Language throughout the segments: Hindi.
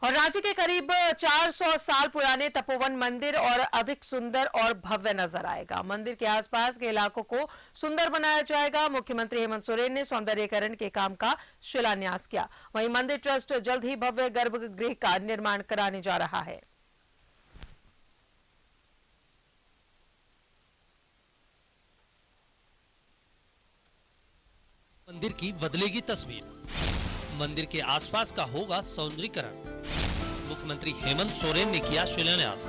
और रांची के करीब 400 साल पुराने तपोवन मंदिर और अधिक सुंदर और भव्य नजर आएगा। मंदिर के आसपास के इलाकों को सुंदर बनाया जाएगा। मुख्यमंत्री हेमंत सोरेन ने सौंदर्यीकरण के काम का शिलान्यास किया। वहीं मंदिर ट्रस्ट जल्द ही भव्य गर्भगृह का निर्माण कराने जा रहा है। मंदिर की बदलेगी तस्वीर, मंदिर के आसपास का होगा सौंदर्यीकरण। मुख्यमंत्री हेमंत सोरेन ने किया शिलान्यास।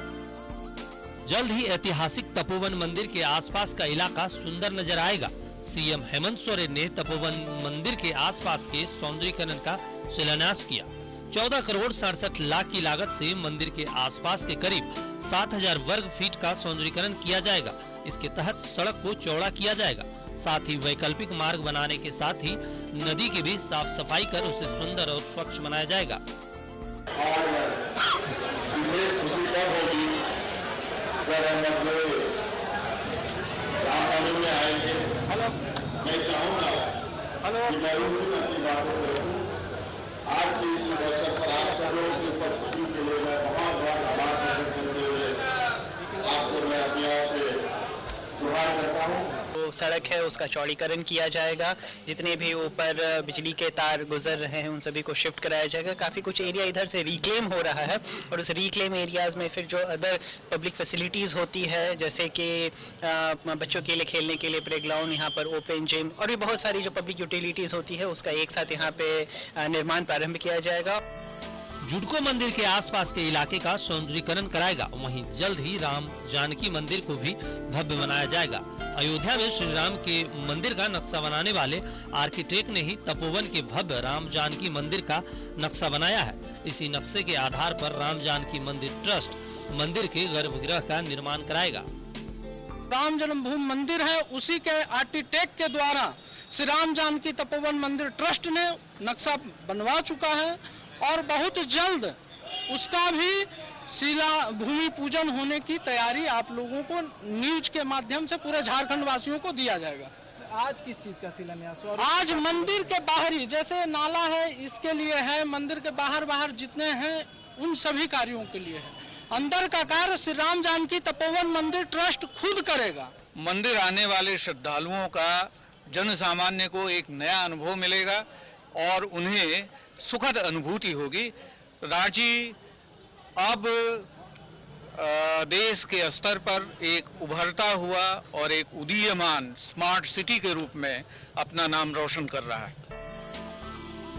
जल्द ही ऐतिहासिक तपोवन मंदिर के आसपास का इलाका सुंदर नजर आएगा। सीएम हेमंत सोरेन ने तपोवन मंदिर के आसपास के सौंदर्यीकरण का शिलान्यास किया। 14 करोड़ 67 लाख की लागत से मंदिर के आसपास के करीब 7000 वर्ग फीट का सौंदर्यीकरण किया जाएगा। इसके तहत सड़क को चौड़ा किया जाएगा। साथ ही वैकल्पिक मार्ग बनाने के साथ ही नदी की भी साफ सफाई कर उसे सुंदर और स्वच्छ बनाया जाएगा। मैं चाहूँगा आज के इस अवसर पर आप सब लोगों की उपस्थिति के लिए मैं बहुत बहुत आभार प्रकट करते हुए आपको मैं अपनी ओर से गुहार करता हूँ। सड़क है उसका चौड़ीकरण किया जाएगा। जितने भी ऊपर बिजली के तार गुजर रहे हैं उन सभी को शिफ्ट कराया जाएगा। काफ़ी कुछ एरिया इधर से रिक्लेम हो रहा है और उस रिक्लेम एरियाज़ में फिर जो अदर पब्लिक फैसिलिटीज़ होती है जैसे कि बच्चों के लिए खेलने के लिए प्ले ग्राउंड, यहाँ पर ओपन जिम और भी बहुत सारी जो पब्लिक यूटिलिटीज़ होती है उसका एक साथ यहाँ पे निर्माण प्रारंभ किया जाएगा। जुडको मंदिर के आसपास के इलाके का सौंदर्यीकरण कराएगा। वहीं जल्द ही राम जानकी मंदिर को भी भव्य बनाया जाएगा। अयोध्या में श्री राम के मंदिर का नक्शा बनाने वाले आर्किटेक्ट ने ही तपोवन के भव्य राम जानकी मंदिर का नक्शा बनाया है। इसी नक्शे के आधार पर राम जानकी मंदिर ट्रस्ट मंदिर के गर्भगृह का निर्माण कराएगा। राम जन्मभूमि मंदिर है, उसी के आर्किटेक्ट के द्वारा श्री राम जानकी तपोवन मंदिर ट्रस्ट ने नक्शा बनवा चुका है और बहुत जल्द उसका भी शिला भूमि पूजन होने की तैयारी आप लोगों को न्यूज के माध्यम से पूरे झारखंड वासियों को दिया जाएगा। आज किस चीज का शिलान्यास? आज मंदिर के बाहरी जैसे नाला है इसके लिए है, मंदिर के बाहर जितने हैं उन सभी कार्यों के लिए है। अंदर का कार्य श्री राम जानकी तपोवन मंदिर ट्रस्ट खुद करेगा। मंदिर आने वाले श्रद्धालुओं का, जन सामान्य को एक नया अनुभव मिलेगा और उन्हें सुखद अनुभूति होगी। रांची अब देश के स्तर पर एक उभरता हुआ और एक उदीयमान स्मार्ट सिटी के रूप में अपना नाम रोशन कर रहा है।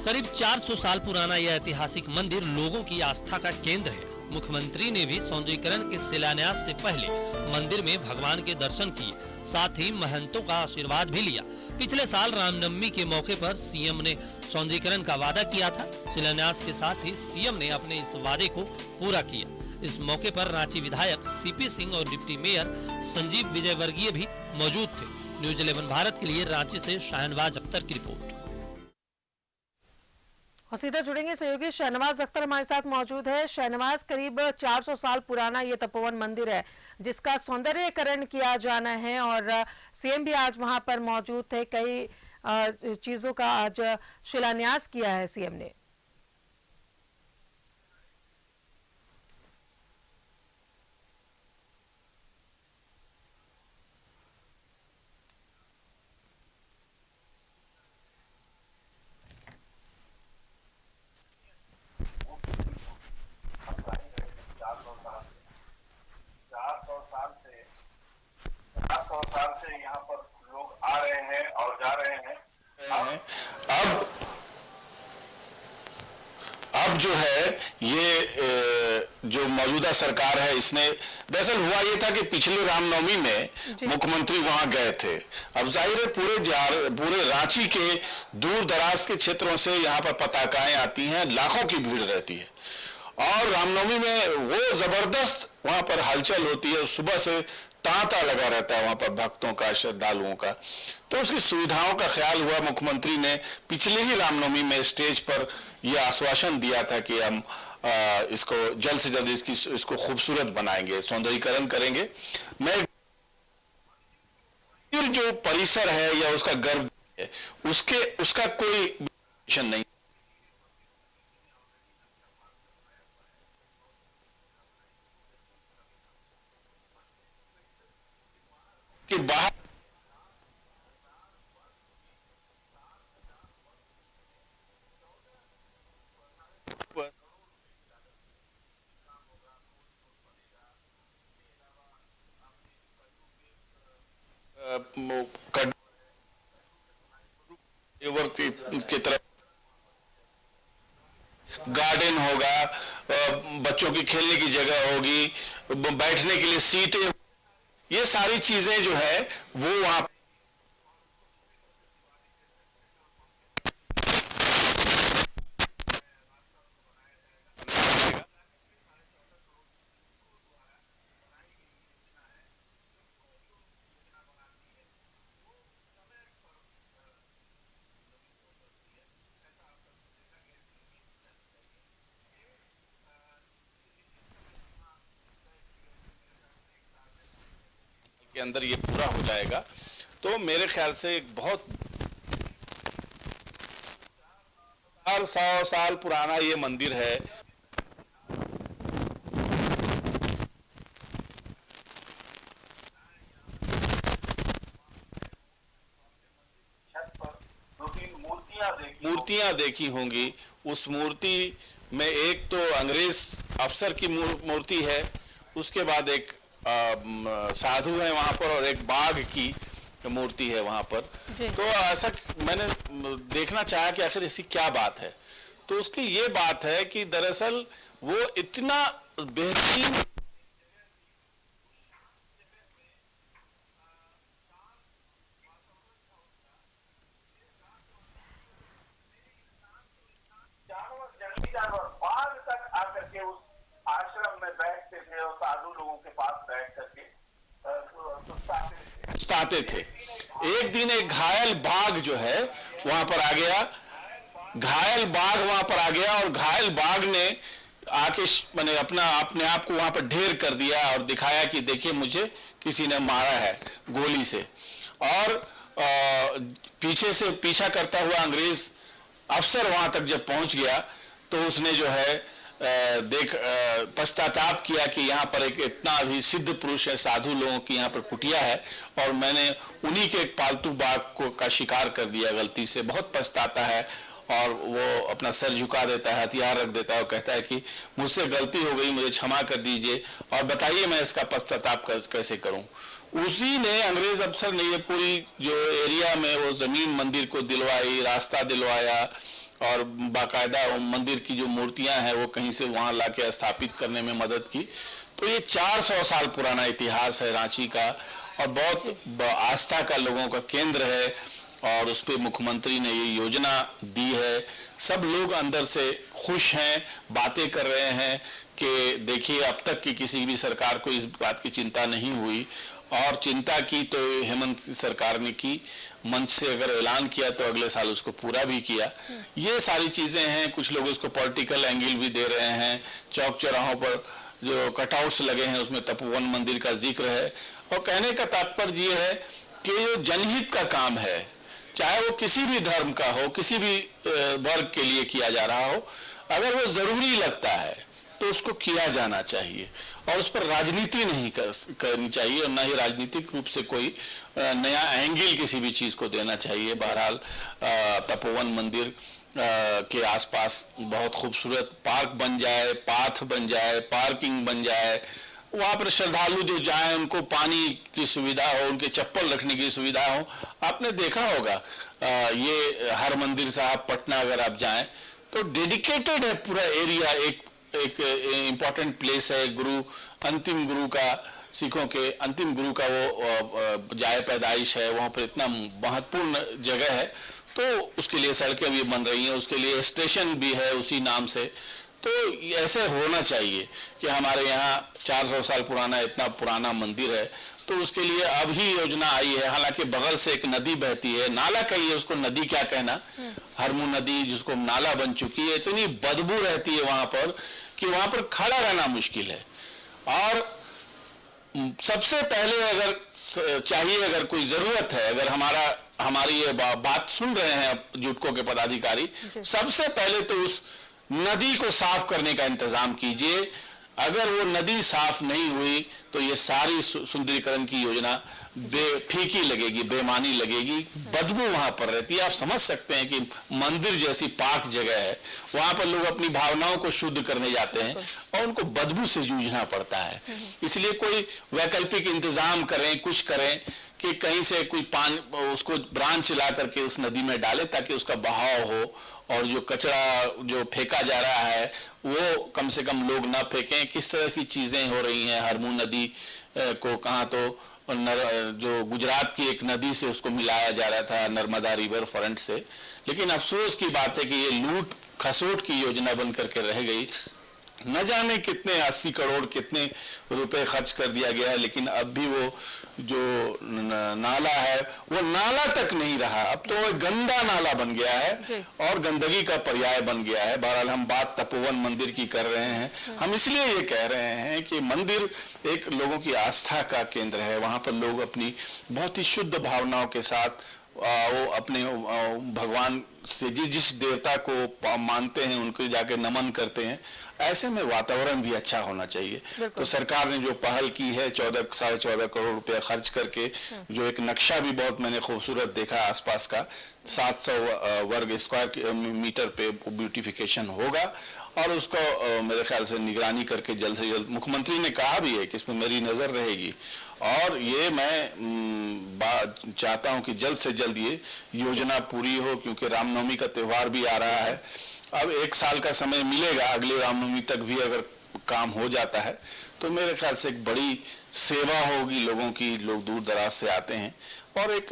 करीब 400 साल पुराना यह ऐतिहासिक मंदिर लोगों की आस्था का केंद्र है। मुख्यमंत्री ने भी सौंदर्यीकरण के शिलान्यास से पहले मंदिर में भगवान के दर्शन किए, साथ ही महंतों का आशीर्वाद भी लिया। पिछले साल रामनवमी के मौके पर सीएम ने सौंदर्यीकरण का वादा किया था। शिलान्यास के साथ ही सीएम ने अपने इस वादे को पूरा किया। इस मौके पर रांची विधायक सीपी सिंह और डिप्टी मेयर संजीव विजयवर्गीय भी मौजूद थे। न्यूज 11 भारत के लिए रांची से शाहनवाज अख्तर की रिपोर्ट। और सीधा जुड़ेंगे सहयोगी शहनवाज अख्तर हमारे साथ मौजूद है। शहनवाज, करीब 400 साल पुराना ये तपोवन मंदिर है जिसका सौंदर्यीकरण किया जाना है और सीएम भी आज वहां पर मौजूद थे। कई चीजों का आज शिलान्यास किया है सीएम ने। यहाँ पर लोग आ रहे हैं और जा रहे हैं। अब जो है ये जो मौजूदा सरकार है इसने, दरअसल हुआ ये था कि पिछले रामनवमी में मुख्यमंत्री वहां गए थे। अब जाहिर है पूरे रांची के दूर दराज के क्षेत्रों से यहाँ पर पताकाएं आती हैं, लाखों की भीड़ रहती है और रामनवमी में वो जबरदस्त वहां पर हलचल होती है। सुबह से तांता लगा रहता है वहां पर भक्तों का, श्रद्धालुओं का। तो उसकी सुविधाओं का ख्याल हुआ। मुख्यमंत्री ने पिछले ही रामनवमी में स्टेज पर यह आश्वासन दिया था कि हम इसको जल्द से जल्द इसको खूबसूरत बनाएंगे, सौंदर्यीकरण करेंगे। मैं जो परिसर है या उसका गर्भ है उसका कोई नहीं। कि बाहर की तरफ गार्डन होगा, बच्चों की खेलने की जगह होगी, बैठने के लिए सीटें, ये सारी चीजें जो है वो वहां के अंदर ये पूरा हो जाएगा। तो मेरे ख्याल से एक बहुत 400 साल पुराना ये मंदिर है। मूर्तियां देखी होंगी, उस मूर्ति में एक तो अंग्रेज अफसर की मूर्ति है, उसके बाद एक साधु है वहां पर और एक बाघ की मूर्ति है वहां पर। तो ऐसा मैंने देखना चाहा कि आखिर ऐसी क्या बात है, तो उसकी ये बात है कि दरअसल वो इतना बेहतरीन सुताते थे। एक दिन एक घायल बाघ जो है वहां पर आ गया, घायल बाघ वहां पर आ गया और घायल बाघ ने आके मैंने अपने आप को वहां पर ढेर कर दिया और दिखाया कि देखिए मुझे किसी ने मारा है गोली से। और पीछे से पीछा करता हुआ अंग्रेज अफसर वहां तक जब पहुंच गया तो उसने जो है पश्चाताप किया कि यहाँ पर एक इतना भी सिद्ध पुरुष है, साधु लोगों की यहाँ पर कुटिया है और मैंने उन्हीं के एक पालतू बाघ का शिकार कर दिया गलती से। बहुत पछताता है और वो अपना सर झुका देता है, हथियार रख देता है और कहता है कि मुझसे गलती हो गई, मुझे क्षमा कर दीजिए और बताइए मैं इसका पश्चाताप कैसे करूं। उसी ने अंग्रेज अफसर ने ये पूरी जो एरिया में वो जमीन मंदिर को दिलवाई, रास्ता दिलवाया और बाकायदा मंदिर की जो मूर्तियां हैं वो कहीं से वहां लाके स्थापित करने में मदद की। तो ये 400 साल पुराना इतिहास है रांची का और बहुत आस्था का लोगों का केंद्र है और उस पर मुख्यमंत्री ने ये योजना दी है। सब लोग अंदर से खुश हैं, बातें कर रहे हैं कि देखिए अब तक की किसी भी सरकार को इस बात की चिंता नहीं हुई और चिंता की तो हेमंत सरकार ने की, मंच से अगर ऐलान किया तो अगले साल उसको पूरा भी किया। ये सारी चीजें हैं, कुछ लोग उसको पॉलिटिकल एंगल भी दे रहे हैं। चौक चौराहों पर जो कटआउट्स लगे हैं उसमें तपोवन मंदिर का जिक्र है और कहने का तात्पर्य ये है कि जो जनहित का काम है, चाहे वो किसी भी धर्म का हो, किसी भी वर्ग के लिए किया जा रहा हो, अगर वो जरूरी लगता है तो उसको किया जाना चाहिए और उस पर राजनीति नहीं करनी चाहिए और न ही राजनीतिक रूप से कोई नया एंगल किसी भी चीज को देना चाहिए। बहरहाल तपोवन मंदिर के आसपास बहुत खूबसूरत पार्क बन जाए, पाथ बन जाए, पार्किंग बन जाए, वहां पर श्रद्धालु जो जाएं उनको पानी की सुविधा हो, उनके चप्पल रखने की सुविधा हो। आपने देखा होगा ये हर मंदिर साहब पटना अगर आप जाएं तो डेडिकेटेड है पूरा एरिया, एक इम्पोर्टेंट प्लेस है। अंतिम गुरु का, सिखों के अंतिम गुरु का वो जाए पैदाइश है, वहां पर इतना महत्वपूर्ण जगह है। तो उसके लिए सड़कें भी बन रही हैं, उसके लिए स्टेशन भी है उसी नाम से। तो ऐसे होना चाहिए कि हमारे यहाँ 400 साल पुराना इतना पुराना मंदिर है तो उसके लिए अब ही योजना आई है। हालांकि बगल से एक नदी बहती है, नाला कहिए उसको, नदी क्या कहना, हरमू नदी जिसको नाला बन चुकी है, इतनी बदबू रहती है वहां पर कि वहां पर खड़ा रहना मुश्किल है। और सबसे पहले अगर चाहिए, अगर कोई जरूरत है, अगर हमारी ये बात सुन रहे हैं जुटको के पदाधिकारी, सबसे पहले तो उस नदी को साफ करने का इंतजाम कीजिए। अगर वो नदी साफ नहीं हुई तो ये सारी सुंदरीकरण की योजना फीकी लगेगी, बेमानी लगेगी, बदबू वहां पर रहती है। आप समझ सकते हैं कि मंदिर जैसी पाक जगह है, वहां पर लोग अपनी भावनाओं को शुद्ध करने जाते हैं और उनको बदबू से जूझना पड़ता है। इसलिए कोई वैकल्पिक इंतजाम करें, कुछ करें कि कहीं से कोई उसको ब्रांच ला करके उस नदी में डाले ताकि उसका बहाव हो और जो कचरा जो फेंका जा रहा है वो कम से कम लोग ना फेंकें। किस तरह की चीजें हो रही हैं, हरमू नदी को कहाँ तो जो गुजरात की एक नदी से उसको मिलाया जा रहा था, नर्मदा रिवर फ्रंट से, लेकिन अफसोस की बात है कि ये लूट खसोट की योजना बन करके रह गई। न जाने कितने 80 करोड़ कितने रुपए खर्च कर दिया गया है, लेकिन अब भी वो जो नाला है वो नाला तक नहीं रहा, अब तो वो गंदा नाला बन गया है और गंदगी का पर्याय बन गया है। बहरहाल हम बात तपोवन मंदिर की कर रहे हैं, हम इसलिए ये कह रहे हैं कि मंदिर एक लोगों की आस्था का केंद्र है। वहां पर लोग अपनी बहुत ही शुद्ध भावनाओं के साथ वो अपने भगवान से जिस देवता को मानते हैं उनको जाके नमन करते हैं। ऐसे में वातावरण भी अच्छा होना चाहिए। तो सरकार ने जो पहल की है 14-14.5 करोड़ रुपया खर्च करके, जो एक नक्शा भी बहुत मैंने खूबसूरत देखा आसपास का, 700 वर्ग स्क्वायर मीटर पे ब्यूटिफिकेशन होगा और उसको मेरे ख्याल से निगरानी करके जल्द से जल्द, मुख्यमंत्री ने कहा भी है कि इसमें मेरी नजर रहेगी और ये मैं चाहता हूं कि जल्द से जल्द ये योजना पूरी हो, क्योंकि रामनवमी का त्योहार भी आ रहा है। अब 1 साल का समय मिलेगा, अगले रामनवमी तक भी अगर काम हो जाता है तो मेरे ख्याल से एक बड़ी सेवा होगी लोगों की। लोग दूर दराज से आते हैं और एक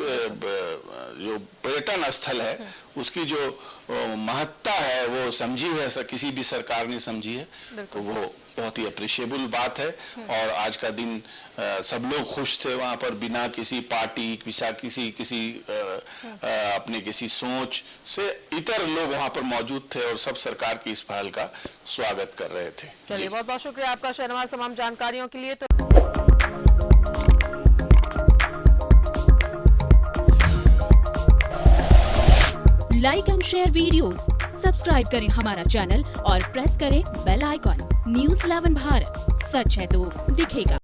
जो पर्यटन स्थल है उसकी जो महत्ता है वो समझी है, ऐसा किसी भी सरकार ने समझी है, तो वो बहुत ही अप्रिशिएबल बात है। और आज का दिन सब लोग खुश थे वहां पर, बिना किसी पार्टी किसी अपने किसी सोच से इतर लोग वहां पर मौजूद थे और सब सरकार की इस पहल का स्वागत कर रहे थे। चलिए, बहुत बहुत शुक्रिया आपका शहनवाज तमाम जानकारियों के लिए। तो like and share videos, subscribe करें हमारा चैनल और प्रेस करें बेल आइकॉन। News 11 भारत, सच है तो दिखेगा।